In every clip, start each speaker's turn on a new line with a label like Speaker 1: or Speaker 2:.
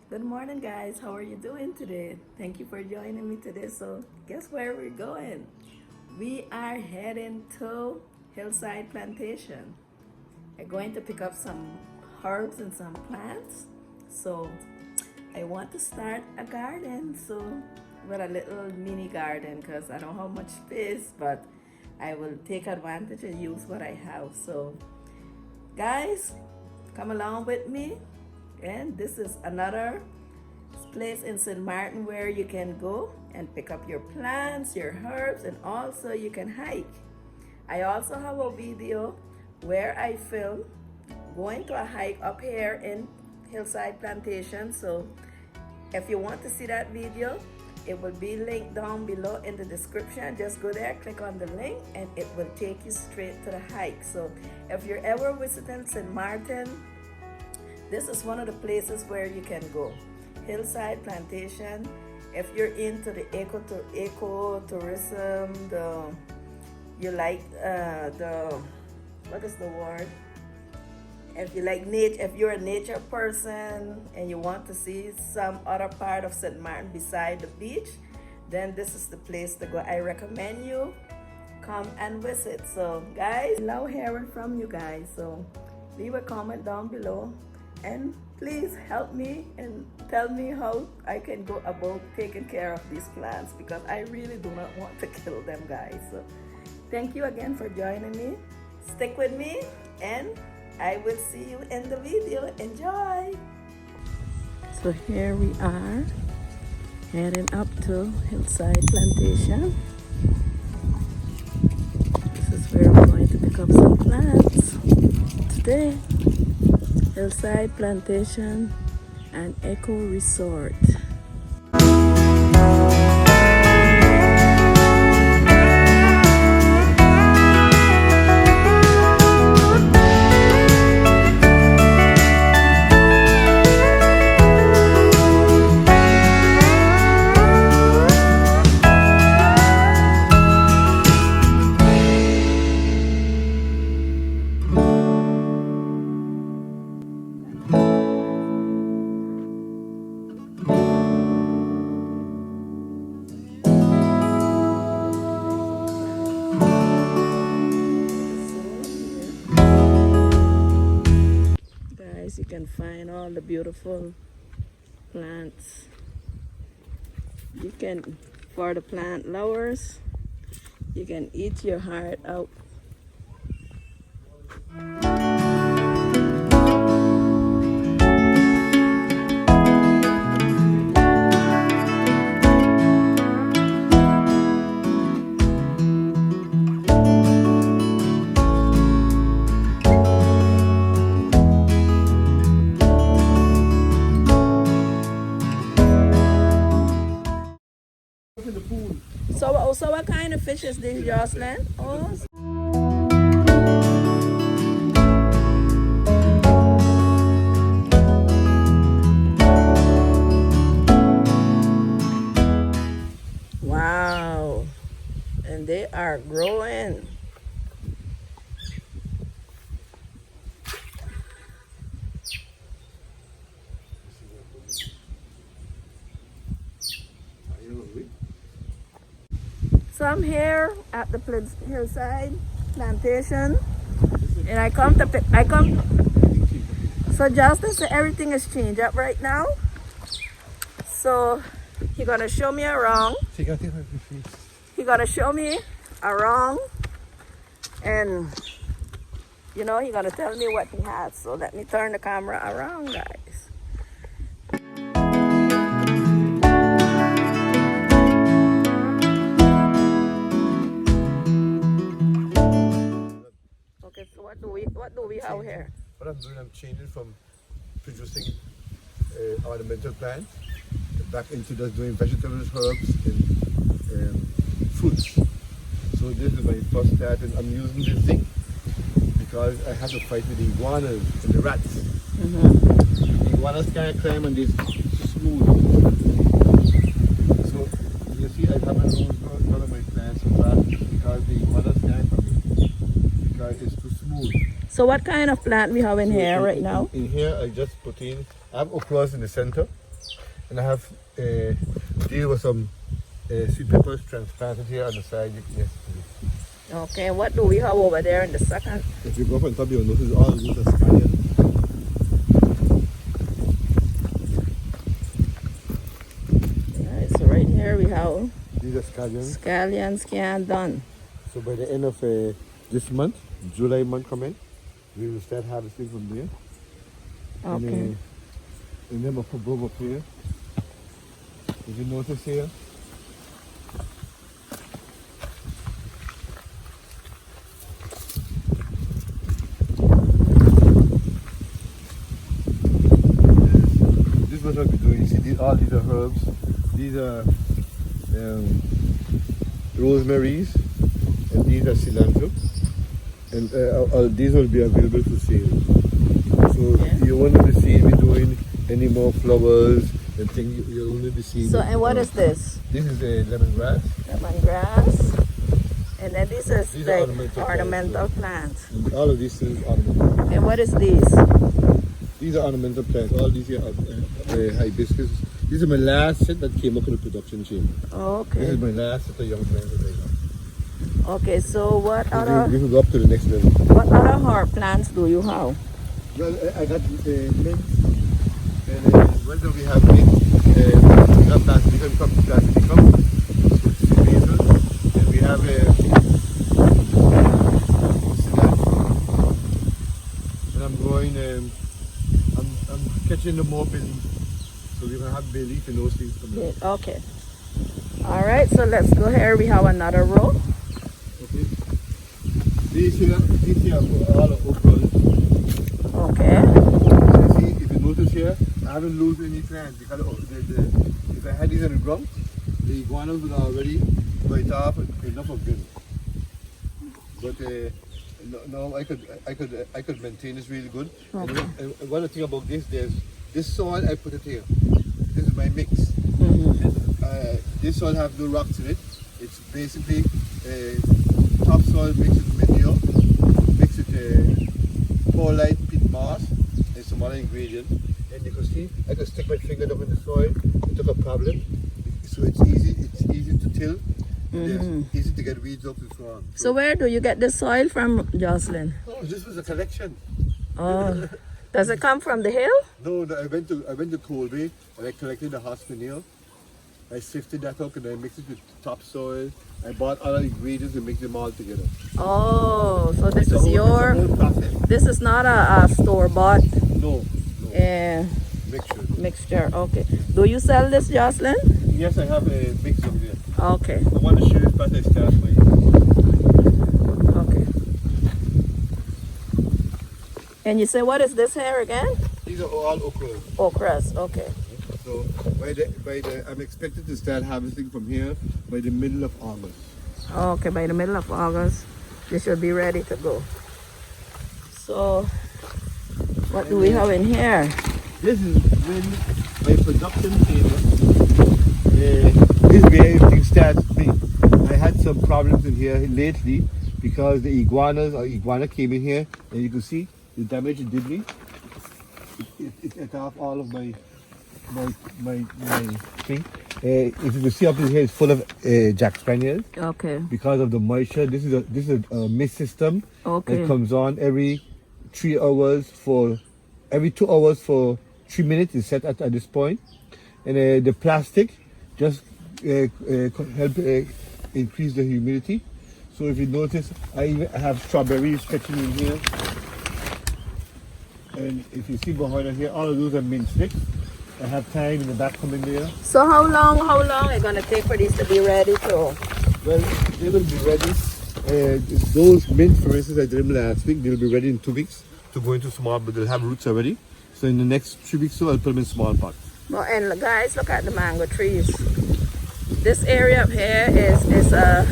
Speaker 1: Good morning, guys. How are you doing today? Thank you for joining me today. So, guess where we're going? We are heading to Hillside Plantation. We're going to pick up some herbs and some plants. So, I want to start a garden. So, with a little mini garden because I don't have much space, but I will take advantage and use what I have. So, guys, come along with me. And this is another place in St. Martin where you can go and pick up your plants, your herbs, and also you can hike. I also have a video where I film going to a hike up here in Hillside Plantation. So if you want to see that video, it will be linked down below in the description. Just go there, click on the link, and it will take you straight to the hike. So if you're ever visiting St. Martin, this is one of the places where you can go. Hillside Plantation. If you're into the ecotourism, you like what is the word? If you like nature, if you're a nature person and you want to see some other part of St. Martin beside the beach, then this is the place to go. I recommend you come and visit. So guys, love hearing from you guys. So leave a comment down below. And please help me and tell me how I can go about taking care of these plants because I really do not want to kill them, guys. So thank you again for joining me. Stick with me and I will see you in the video. Enjoy! So here we are heading up to Hillside Plantation. This is where we're going to pick up some plants today. Hillside Plantation and Eco Resort. You can find all the beautiful plants. You can, for the plant lovers, you can eat your heart out. So what kind of fish is this, Joslin? Oh. Wow. And they are growing. So I'm here at the Hillside Plantation, and I come. So Justin said everything is changed up right now. So he's gonna show me around. He's gonna show me around, and you know he's gonna tell me what he has. So let me turn the camera around, guys. So what do we have here?
Speaker 2: What I'm doing, I'm changing from producing ornamental plants back into just doing vegetables, herbs, and fruits. So this is my first step, and I'm using this zinc because I have to fight with the iguanas and the rats. The iguanas can't climb on this smooth. So you see, I haven't lost none of my plants so far because the iguanas can't come in because it's too smooth.
Speaker 1: So what kind of plant we have in here right now?
Speaker 2: In here, I just put in, I have okras in the center. And I have deal with some sweet peppers transplanted here on the side. Yes.
Speaker 1: Okay, what do we have over there in the second?
Speaker 2: If you go up on top, you'll notice all of these are scallions.
Speaker 1: Alright, so right here we have
Speaker 2: These are scallions.
Speaker 1: scallions canned done.
Speaker 2: So by the end of this month, July month coming, we will start harvesting from there.
Speaker 1: Okay.
Speaker 2: And then we'll put both up here. If you notice here, this is what I'll be doing. You see, all these are herbs. These are rosemaries, and these are cilantro. And these will be available for sale. So you won't be seeing me doing any more flowers and things. You'll only be seeing.
Speaker 1: So, and what is this?
Speaker 2: This is a lemongrass.
Speaker 1: Lemongrass. And then this is
Speaker 2: These
Speaker 1: the
Speaker 2: are
Speaker 1: ornamental plants.
Speaker 2: And all of these things are ornamental.
Speaker 1: And what is these?
Speaker 2: These are ornamental plants. All these here are hibiscus. This is my last set that came up in the production chain. This
Speaker 1: Okay.
Speaker 2: is my last set of young plants that I have.
Speaker 1: Okay, so what
Speaker 2: So
Speaker 1: other
Speaker 2: we can go up to the next level.
Speaker 1: what other herb plants do you have?
Speaker 2: Well, I got mint. And whether we have mint, we have basilikum, basil, and we have cilantro. And I'm growing, I'm catching the more bay leaf. So we're going to have bay leaf and those things coming up.
Speaker 1: Okay. All right, so let's go here. We have another row.
Speaker 2: Okay. These here are all of okras.
Speaker 1: Okay.
Speaker 2: You see, if you notice here, I haven't lost any plants because if I had these on the ground, the iguanas would already bite off enough of them. But no, I could maintain this really good.
Speaker 1: Okay.
Speaker 2: And one thing about this soil, I put it here. This is my mix. And, this soil have no rocks in it. It's basically topsoil mixed with manure, mixed with perlite, peat moss, and some other ingredients. And you can see, I can stick my finger down in the soil. It took a problem, so it's easy to till. It's easy to get weeds up and so on.
Speaker 1: So where do you get the soil from, Joslin?
Speaker 2: Oh, this was a collection.
Speaker 1: Oh, does it come from the hill?
Speaker 2: No, I went to Colby and I collected the horse manure. I sifted that up and I mixed it with topsoil. I bought other ingredients and mixed them all together.
Speaker 1: Oh, so this
Speaker 2: It's a
Speaker 1: is
Speaker 2: whole-
Speaker 1: your.
Speaker 2: it's a whole process.
Speaker 1: This is not a store bought
Speaker 2: No. Mixture.
Speaker 1: mixture. Okay. Do you sell this, Joslin?
Speaker 2: Yes, I have a mix of it.
Speaker 1: Okay.
Speaker 2: I want to show you what I start with.
Speaker 1: Okay. And you say what is this here again?
Speaker 2: These are all okras.
Speaker 1: Okras. Okay.
Speaker 2: So I'm expected to start harvesting from here by the middle of August.
Speaker 1: Okay, by the middle of August, this should be ready to go. So, what do we have in here?
Speaker 2: This is when my production table. This is where everything starts with me. I had some problems in here lately because the iguana came in here, and you can see the damage it did me. It ate off all of my thing. If you can see up in here, it's full of Jack Spaniels.
Speaker 1: Okay.
Speaker 2: Because of the moisture. This is a mist system.
Speaker 1: Okay.
Speaker 2: That comes on every 3 hours every 2 hours for 3 minutes is set at this point. And the plastic just help increase the humidity. So if you notice, I even have strawberries stretching in here. And if you see behind here, all of those are mint sticks. I have thyme in the back coming there.
Speaker 1: So how long are gonna take for these to be ready to?
Speaker 2: Well, they will be ready. Those mint, for instance, I did them last week. They'll be ready in 2 weeks to go into small, but they'll have roots already. So in the next 3 weeks, so I'll put them in small pots.
Speaker 1: Well, and guys, look at the mango trees. This area up here is a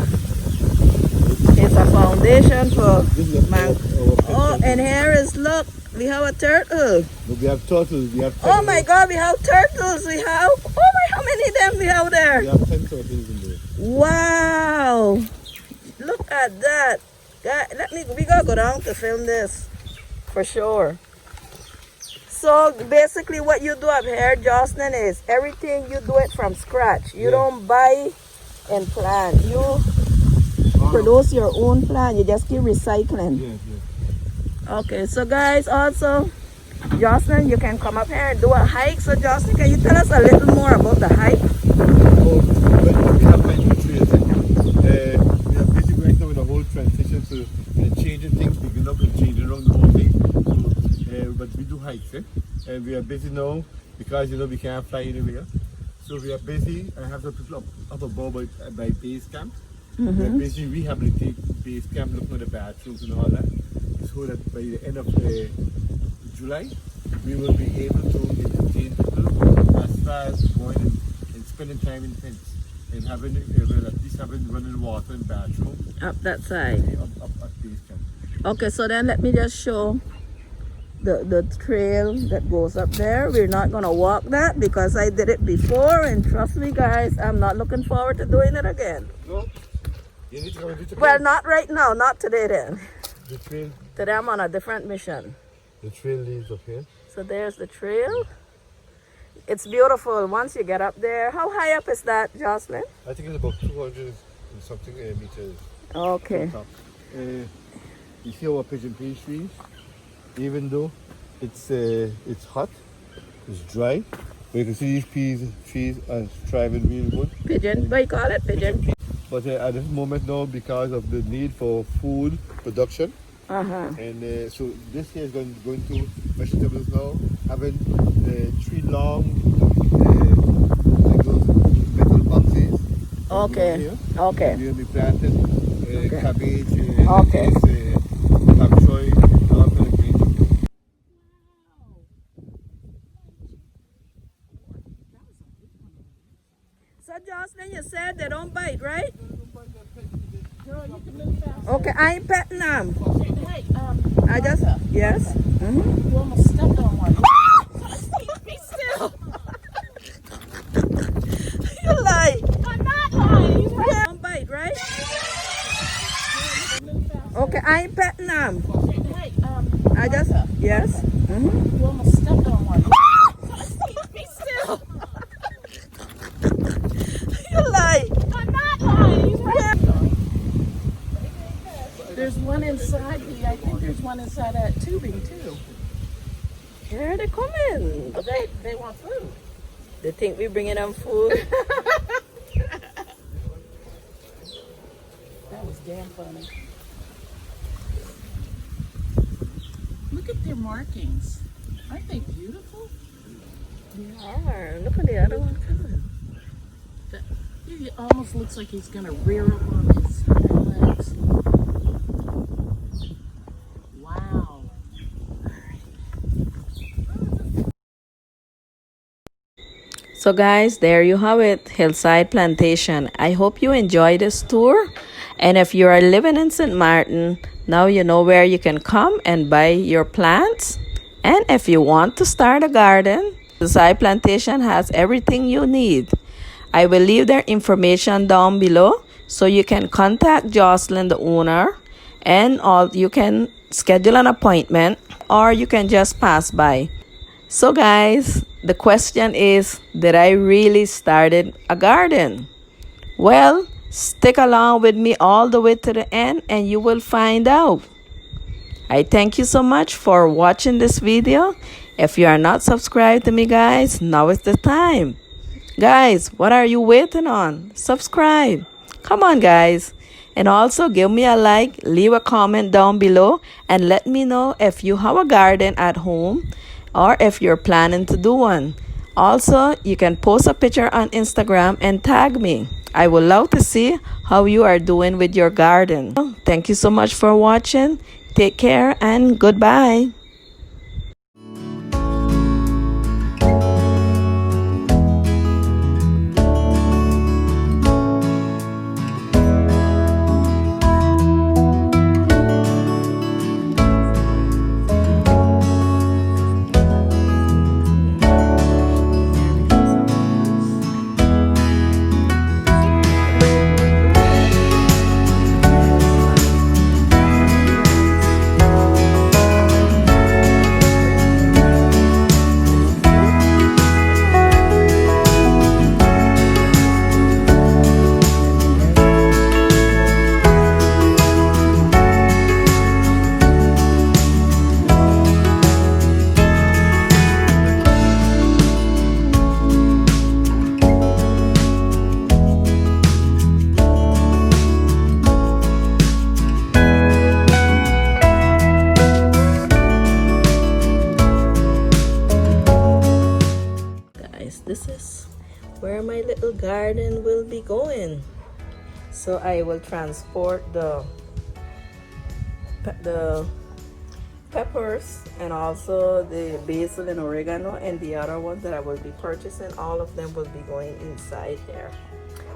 Speaker 1: foundation for
Speaker 2: This is
Speaker 1: mango. Oh, and here is look. We have a turtle.
Speaker 2: But we have turtles. We have 10
Speaker 1: Oh my God, we have turtles. We have, oh my, how many of them we have there?
Speaker 2: We have 10 turtles in there.
Speaker 1: Wow. Look at that. We gotta go down to film this for sure. So basically what you do up here, Joslin, is everything you do it from scratch. You don't buy and plant. You produce your own plant. You just keep recycling.
Speaker 2: Yes.
Speaker 1: Okay, so guys, also, Joslin, you can come up here and do a hike. So Joslin, can you tell us a little more about the hike?
Speaker 2: Oh, well, we have many trails. We are busy right now with the whole transition, so we're changing things, picking up and changing around the whole thing. So, but we do hikes, and we are busy now because we can't fly anywhere. So we are busy. I have the people up above by base camp. We are busy rehabilitating base camp, looking at the bathrooms and all that, so that by the end of July, we will be able to entertain people as far as going and spending time in tents and having at least having running water and bathroom
Speaker 1: Up that side.
Speaker 2: up at base camp.
Speaker 1: Okay, so then let me just show the trail that goes up there. We're not gonna walk that because I did it before, and trust me guys, I'm not looking forward to doing it again.
Speaker 2: No, you need to come and do it
Speaker 1: Well,
Speaker 2: again.
Speaker 1: not right now, not today then.
Speaker 2: The trail,
Speaker 1: Today I'm on a different mission.
Speaker 2: the trail leads up here.
Speaker 1: So there's the trail. It's beautiful once you get up there. How high up is that, Joslin?
Speaker 2: I think it's about 200 and something meters.
Speaker 1: Okay.
Speaker 2: Top. You see our pigeon peach trees? Even though it's hot, it's dry, but you can see these trees are thriving real good.
Speaker 1: Pigeon, what you call it? Pigeon?
Speaker 2: But at this moment now, because of the need for food production, and so this here is going to vegetables now, having 3 long like those metal boxes.
Speaker 1: Okay.
Speaker 2: Here.
Speaker 1: Okay.
Speaker 2: We'll be planting cabbage,
Speaker 1: Okay.
Speaker 2: lettuce, bok choy, all kind of green.
Speaker 1: So Joslin, you said they don't bite, right? Okay, I ain't petting them.
Speaker 3: Hey,
Speaker 1: I just, yes.
Speaker 3: you almost stepped on one. Be still.
Speaker 1: You lie.
Speaker 3: I'm not lying. You
Speaker 1: They don't bite, right? Okay, I ain't petting them.
Speaker 3: Hey,
Speaker 1: I just, yes.
Speaker 3: you almost stepped on one. Be still.
Speaker 1: You lie.
Speaker 3: I'm not lying. There's one inside the, I think there's one inside that tubing too.
Speaker 1: Here they coming.
Speaker 3: They want food.
Speaker 1: They think we bringing them food.
Speaker 3: That was damn funny. Look at their markings. Aren't they beautiful?
Speaker 1: They are. Look at the other one coming.
Speaker 3: He almost looks like he's gonna rear up on his legs. Wow.
Speaker 1: So guys, there you have it, Hillside Plantation. I hope you enjoyed this tour. And if you are living in St. Martin, now you know where you can come and buy your plants. And if you want to start a garden, Hillside Plantation has everything you need. I will leave their information down below so you can contact Joslin, the owner, and you can schedule an appointment or you can just pass by. So guys, the question is, did I really started a garden? Well, stick along with me all the way to the end and you will find out. I thank you so much for watching this video. If you are not subscribed to me guys, now is the time. Guys, what are you waiting on? Subscribe. Come on guys. And also give me a like, leave a comment down below, and let me know if you have a garden at home or if you're planning to do one. Also, you can post a picture on Instagram and tag me. I would love to see how you are doing with your garden. Thank you so much for watching. Take care and goodbye. guys, this is where my little garden will be going. So I will transport the peppers and also the basil and oregano, and the other ones that I will be purchasing, all of them will be going inside there.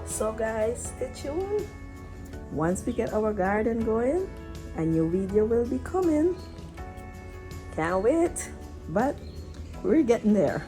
Speaker 1: So guys, stay tuned. Once we get our garden going, a new video will be coming. Can't wait, but we're getting there.